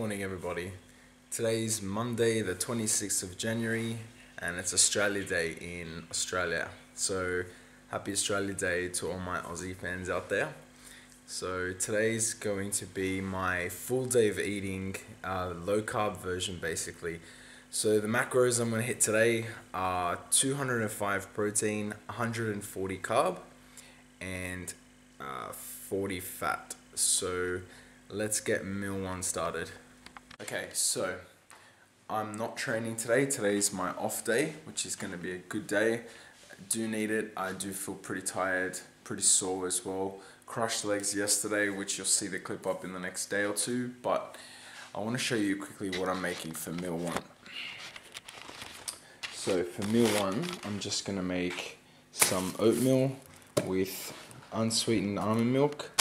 Morning everybody. Today's Monday the 26th of January and it's Australia Day in Australia. So happy Australia Day to all my Aussie fans out there. So today's going to be my full day of eating, low carb version basically. So the macros I'm going to hit today are 205 protein, 140 carb and 40 fat. So let's get meal one started. Okay, so I'm not training today. Today's my off day, which is going to be a good day. I do need it. I do feel pretty tired, pretty sore as well. Crushed legs yesterday, which you'll see the clip up in the next day or two. But I want to show you quickly what I'm making for meal one. So for meal one, I'm just going to make some oatmeal with unsweetened almond milk.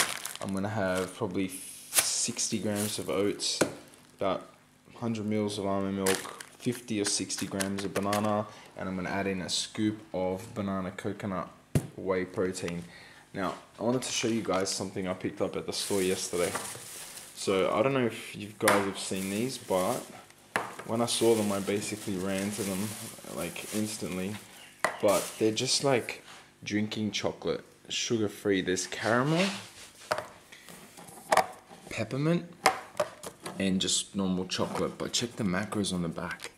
I'm going to have probably 60 grams of oats, about 100 mils of almond milk, 50 or 60 grams of banana, and I'm going to add in a scoop of banana coconut whey protein. Now, I wanted to show you guys something I picked up at the store yesterday. So, I don't know if you guys have seen these, but when I saw them, I basically ran to them, like, instantly. But they're just like drinking chocolate, sugar-free. There's caramel, peppermint, and just normal chocolate. But check the macros on the back.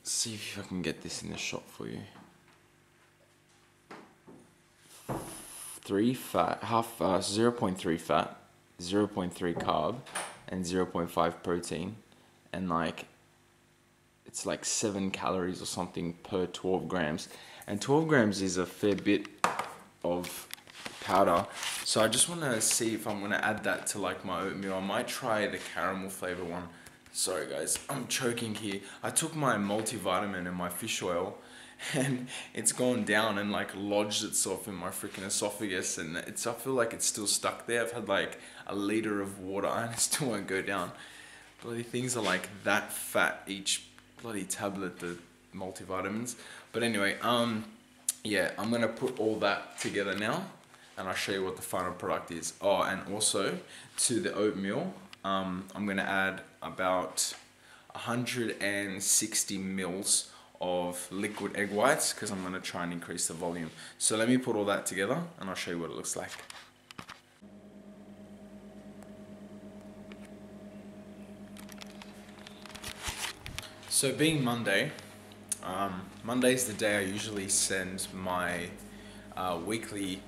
Let's see if I can get this in the shot for you. 0.3 fat, 0.3 fat, 0.3 carb, and 0.5 protein, and like it's like 7 calories or something per 12 grams, and 12 grams is a fair bit of powder. So I just want to see if I'm going to add that to like my oatmeal. I might try the caramel flavor one. Sorry guys, I'm choking here. I took my multivitamin and my fish oil and it's gone down and like lodged itself in my freaking esophagus, and I feel like it's still stuck there. I've had like a liter of water and it still won't go down. Bloody things are like that fat, each bloody tablet, the multivitamins. But anyway, yeah, I'm going to put all that together now and I'll show you what the final product is. Oh, and also to the oatmeal, I'm going to add about 160 mils of liquid egg whites because I'm going to try and increase the volume. So let me put all that together and I'll show you what it looks like. So being Monday, Monday's the day I usually send my weekly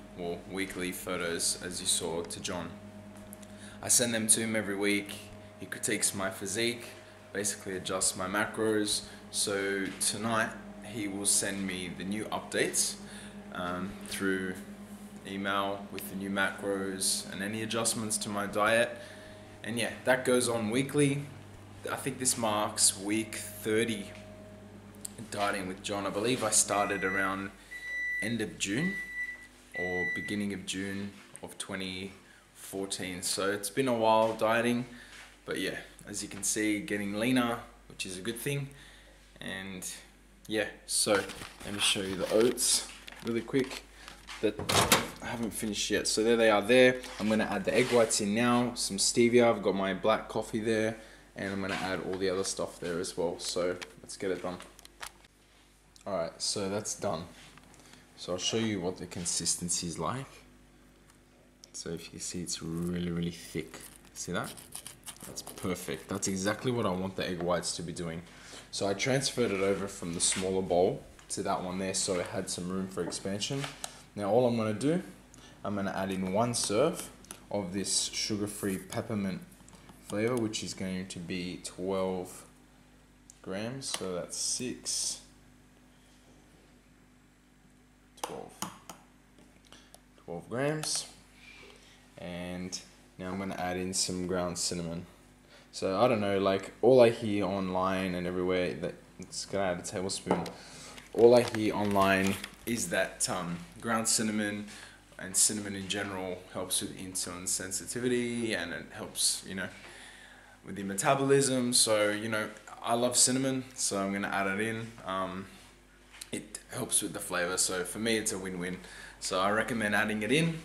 photos, as you saw, to John. I send them to him every week. He critiques my physique, basically adjusts my macros. So tonight he will send me the new updates through email with the new macros and any adjustments to my diet. And yeah, that goes on weekly. I think this marks week 30 dieting with John. I believe I started around end of June or beginning of June of 2014. So it's been a while dieting, but yeah, as you can see, getting leaner, which is a good thing. And yeah, so let me show you the oats really quick that I haven't finished yet. So there they are there. I'm going to add the egg whites in now, some stevia. I've got my black coffee there, and I'm going to add all the other stuff there as well. So let's get it done. Alright, so that's done. So I'll show you what the consistency is like. So if you can see, it's really, really thick. See that? That's perfect. That's exactly what I want the egg whites to be doing. So I transferred it over from the smaller bowl to that one there, so it had some room for expansion. Now all I'm going to do, I'm going to add in 1 serve of this sugar-free peppermint flavor, which is going to be 12 grams. So that's 12 grams. And now I'm going to add in some ground cinnamon. So I don't know, like all I hear online and everywhere, that it's going to add a tablespoon. All I hear online is that ground cinnamon and cinnamon in general helps with insulin sensitivity, and it helps, you know, with your metabolism. So, you know, I love cinnamon, so I'm going to add it in. It helps with the flavor, so for me it's a win-win. So I recommend adding it in.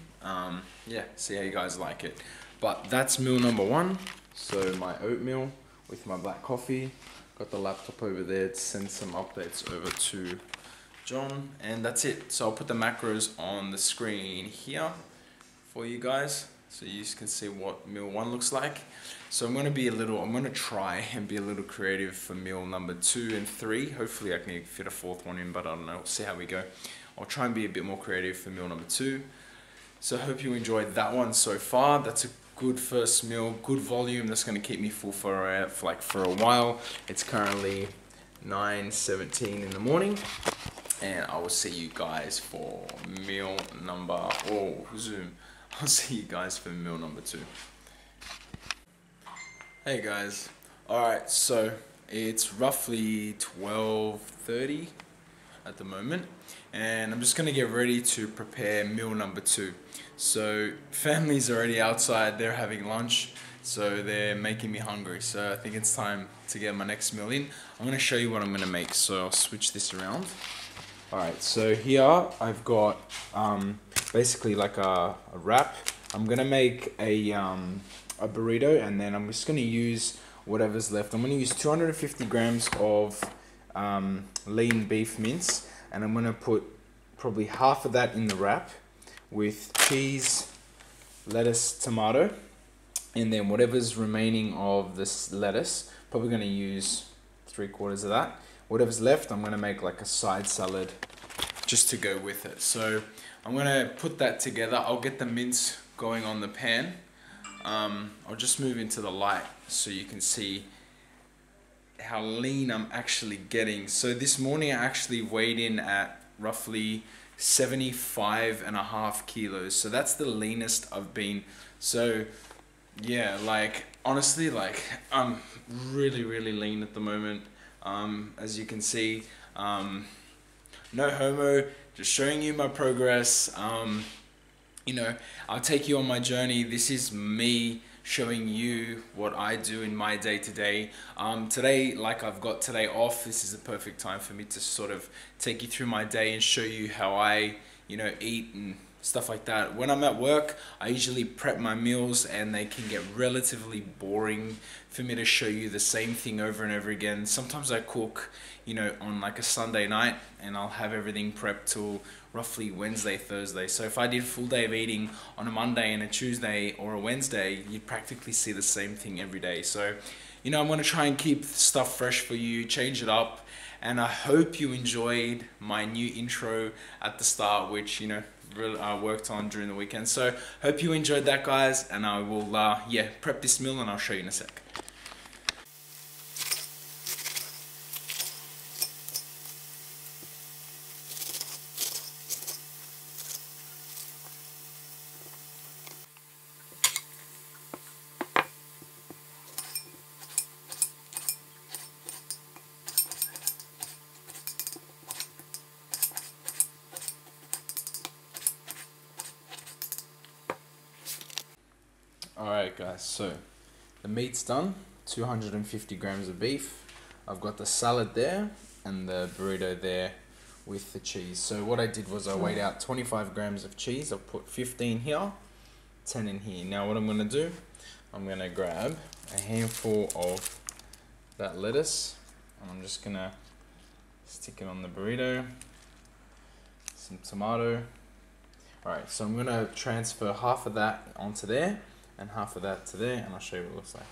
Yeah, see how you guys like it. But that's meal number one. So my oatmeal with my black coffee. Got the laptop over there to send some updates over to John, and that's it. So I'll put the macros on the screen here for you guys, so you can see what meal 1 looks like. So I'm gonna try and be a little creative for meal number 2 and 3. Hopefully I can fit a 4th one in, but I don't know, we'll see how we go. I'll try and be a bit more creative for meal number 2. So I hope you enjoyed that one so far. That's a good first meal, good volume. That's gonna keep me full for a while. It's currently 9:17 in the morning, and I will see you guys for meal number, I'll see you guys for meal number 2. Hey guys, alright, so it's roughly 12:30 at the moment, and I'm just gonna get ready to prepare meal number 2. So family's already outside, they're having lunch, so they're making me hungry, so I think it's time to get my next meal in. I'm gonna show you what I'm gonna make, so I'll switch this around. Alright, so here I've got basically like a wrap. I'm gonna make a burrito, and then I'm just gonna use whatever's left. I'm gonna use 250 grams of lean beef mince, and I'm gonna put probably half of that in the wrap with cheese, lettuce, tomato, and then whatever's remaining of this lettuce, probably gonna use 3/4 of that. Whatever's left, I'm gonna make like a side salad just to go with it. So I'm gonna put that together. I'll get the mince going on the pan. I'll just move into the light so you can see how lean I'm actually getting. So this morning I actually weighed in at roughly 75.5 kilos. So that's the leanest I've been. So yeah, like honestly, like I'm really lean at the moment. As you can see, no homo, just showing you my progress. You know, I'll take you on my journey. This is me showing you what I do in my day to day. Today, like I've got today off, this is a perfect time for me to sort of take you through my day and show you how I, you know, eat and stuff like that. When I'm at work, I usually prep my meals, and they can get relatively boring for me to show you the same thing over and over again. Sometimes I cook, you know, on like a Sunday night, and I'll have everything prepped till roughly Wednesday, Thursday. So if I did a full day of eating on a Monday and a Tuesday or a Wednesday, you'd practically see the same thing every day. So, you know, I'm gonna try and keep stuff fresh for you, change it up, and I hope you enjoyed my new intro at the start, which, you know, I worked on during the weekend. So hope you enjoyed that, guys, and I will prep this meal and I'll show you in a sec. Alright guys, so the meat's done, 250 grams of beef. I've got the salad there and the burrito there with the cheese. So what I did was I weighed out 25 grams of cheese. I'll put 15 here, 10 in here. Now what I'm going to do, I'm going to grab a handful of that lettuce, and I'm just going to stick it on the burrito, some tomato. Alright, so I'm going to transfer half of that onto there and half of that to there, and I'll show you what it looks like.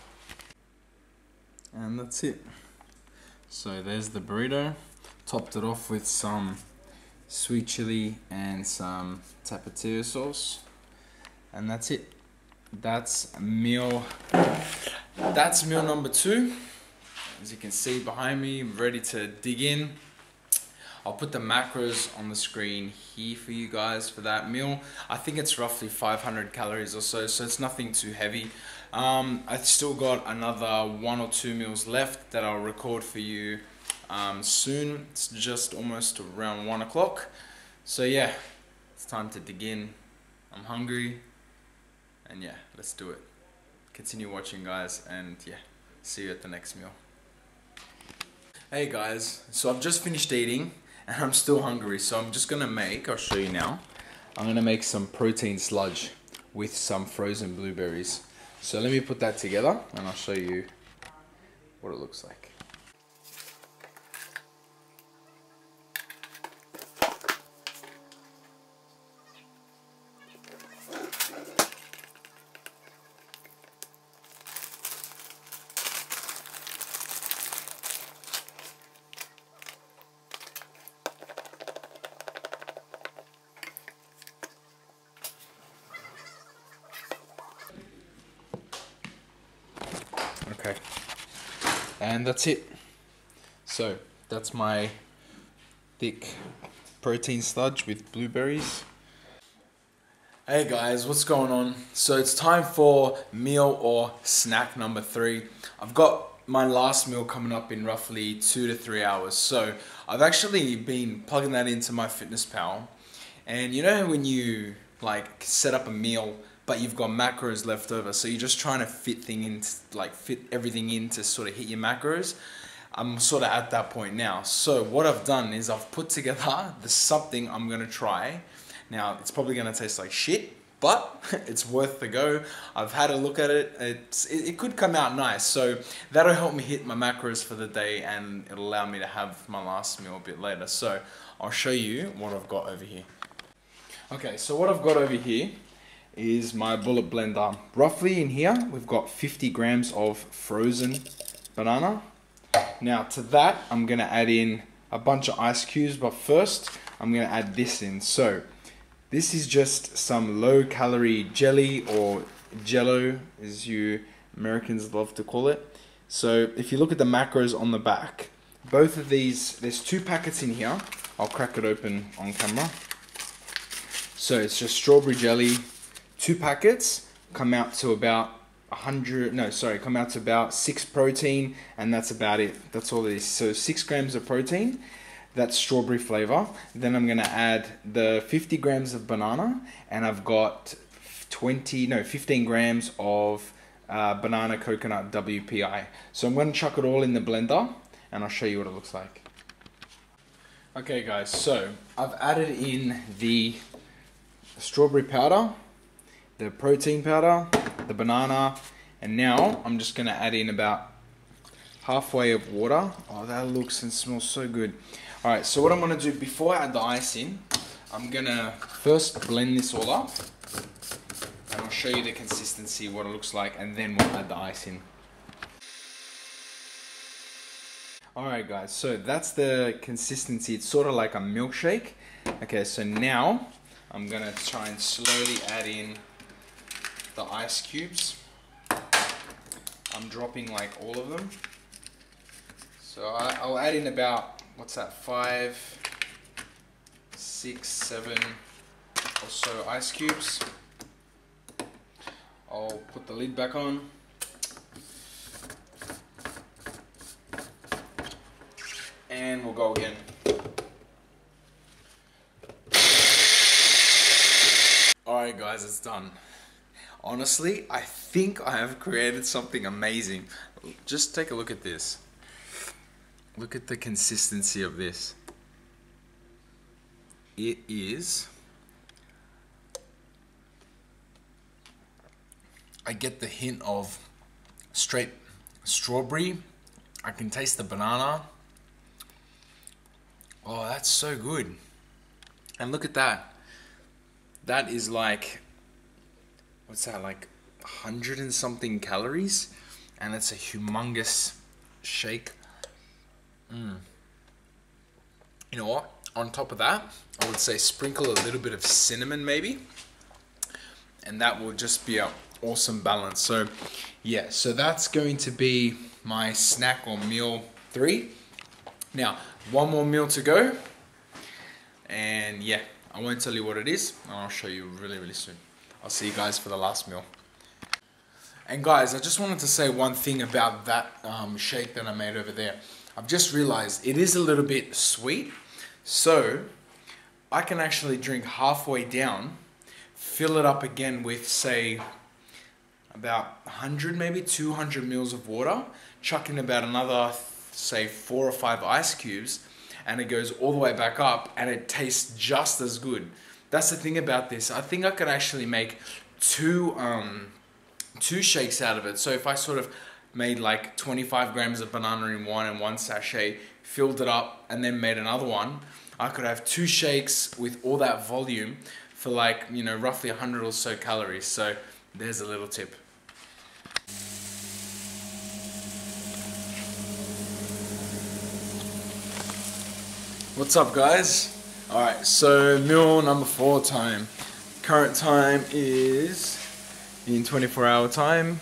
And that's it. So there's the burrito. Topped it off with some sweet chili and some tapatio sauce, and that's it. That's meal number 2. As you can see behind me, ready to dig in. I'll put the macros on the screen here for you guys for that meal. I think it's roughly 500 calories or so, so it's nothing too heavy. I've still got another 1 or 2 meals left that I'll record for you soon. It's just almost around 1 o'clock. So yeah, it's time to dig in. I'm hungry, and yeah, let's do it. Continue watching, guys, and yeah, see you at the next meal. Hey guys, so I've just finished eating and I'm still hungry, so I'm just gonna I'll show you now. I'm gonna make some protein sludge with some frozen blueberries. So let me put that together and I'll show you what it looks like. Okay, and that's it. So that's my thick protein sludge with blueberries. Hey guys, what's going on? So it's time for meal or snack number 3. I've got my last meal coming up in roughly 2 to 3 hours. So I've actually been plugging that into my MyFitnessPal. And you know when you like set up a meal but you've got macros left over, so you're just trying to fit everything in to sort of hit your macros. I'm sort of at that point now. So what I've done is I've put together something I'm gonna try. Now it's probably gonna taste like shit, but it's worth the go. I've had a look at it. It could come out nice. So that'll help me hit my macros for the day, and it'll allow me to have my last meal a bit later. So I'll show you what I've got over here. Okay, so what I've got over here is my bullet blender. Roughly in here, we've got 50 grams of frozen banana. Now to that, I'm gonna add in a bunch of ice cubes, but first, I'm gonna add this in. So this is just some low calorie jelly, or jello as you Americans love to call it. So if you look at the macros on the back, both of these, there's 2 packets in here. I'll crack it open on camera. So it's just strawberry jelly, 2 packets, come out to about come out to about 6 protein, and that's about it. That's all it is. So 6 grams of protein, that's strawberry flavor. Then I'm gonna add the 50 grams of banana, and I've got 15 grams of banana coconut WPI. So I'm gonna chuck it all in the blender, and I'll show you what it looks like. Okay guys, so I've added in the strawberry powder, the protein powder, the banana, and now I'm just gonna add in about halfway of water. Oh, that looks and smells so good. All right, so what I'm gonna do before I add the ice in, I'm gonna first blend this all up, and I'll show you the consistency, what it looks like, and then we'll add the ice in. All right guys, so that's the consistency. It's sort of like a milkshake. Okay, so now I'm gonna try and slowly add in the ice cubes. I'm dropping like all of them. So I'll add in about, what's that, 5, 6, 7 or so ice cubes. I'll put the lid back on. And we'll go again. Alright guys, it's done. Honestly, I think I have created something amazing. Just take a look at this. Look at the consistency of this. It is... I get the hint of straight strawberry. I can taste the banana. Oh, that's so good. And look at that. That is like, what's that, like 100 and something calories? And it's a humongous shake. You know what? On top of that, I would say sprinkle a little bit of cinnamon maybe. And that will just be an awesome balance. So yeah, so that's going to be my snack or meal 3. Now, one more meal to go. And yeah, I won't tell you what it is, and I'll show you really, really soon. I'll see you guys for the last meal. And guys, I just wanted to say one thing about that shake that I made over there. I've just realized it is a little bit sweet, so I can actually drink halfway down, fill it up again with, say, about 100, maybe 200 mils of water, chuck in about another, say, 4 or 5 ice cubes, and it goes all the way back up, and it tastes just as good. That's the thing about this. I think I could actually make two 2 shakes out of it. So if I sort of made like 25 grams of banana in one and 1 sachet, filled it up and then made another one, I could have 2 shakes with all that volume for like, you know, roughly 100 or so calories. So there's a little tip. What's up, guys? Alright, so meal number 4 time. Current time is in 24-hour time,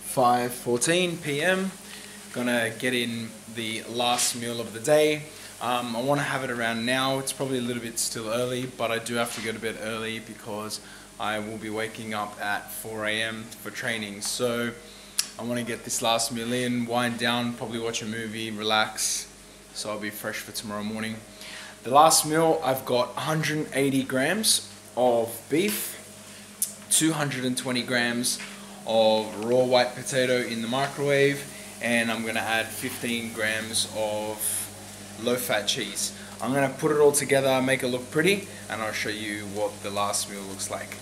5:14 p.m. Gonna get in the last meal of the day. I want to have it around now. It's probably a little bit still early, but I do have to go to bed early because I will be waking up at 4 a.m. for training. So I want to get this last meal in, wind down, probably watch a movie, relax, so I'll be fresh for tomorrow morning. The last meal, I've got 180 grams of beef, 220 grams of raw white potato in the microwave, and I'm going to add 15 grams of low-fat cheese. I'm going to put it all together, make it look pretty, and I'll show you what the last meal looks like.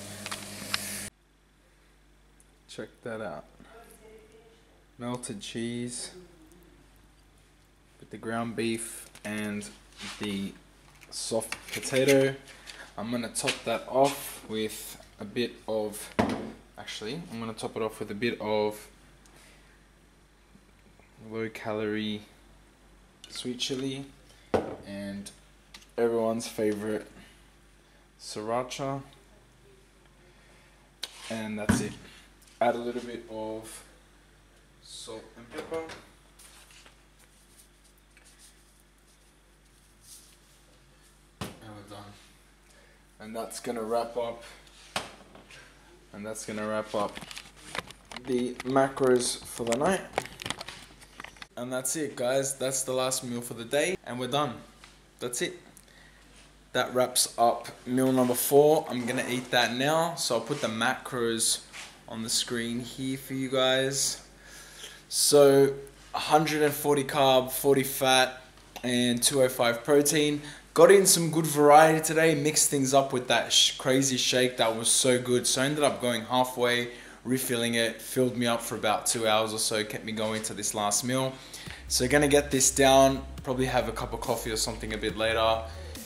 Check that out. Melted cheese with the ground beef and the soft potato. I'm going to top that off with a bit of, actually, I'm going to top it off with a bit of low-calorie sweet chili and everyone's favorite sriracha, and that's it. Add a little bit of salt and pepper, and we're done. And that's gonna wrap up the macros for the night. And that's it, guys. That's the last meal for the day, and we're done. That's it. That wraps up meal number 4. I'm gonna eat that now, so I'll put the macros on the screen here for you guys. So 140 carb, 40 fat, and 205 protein. Got in some good variety today, mixed things up with that crazy shake that was so good. So I ended up going halfway, refilling it, filled me up for about 2 hours or so, kept me going to this last meal. So gonna get this down, probably have a cup of coffee or something a bit later,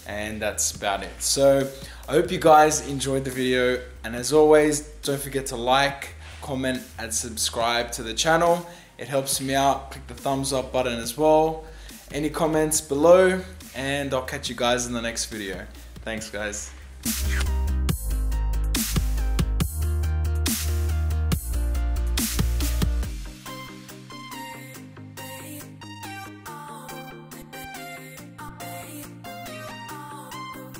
and that's about it. So I hope you guys enjoyed the video, and as always, don't forget to like, comment, and subscribe to the channel. It helps me out. Click the thumbs up button as well. Any comments below, and I'll catch you guys in the next video. Thanks, guys.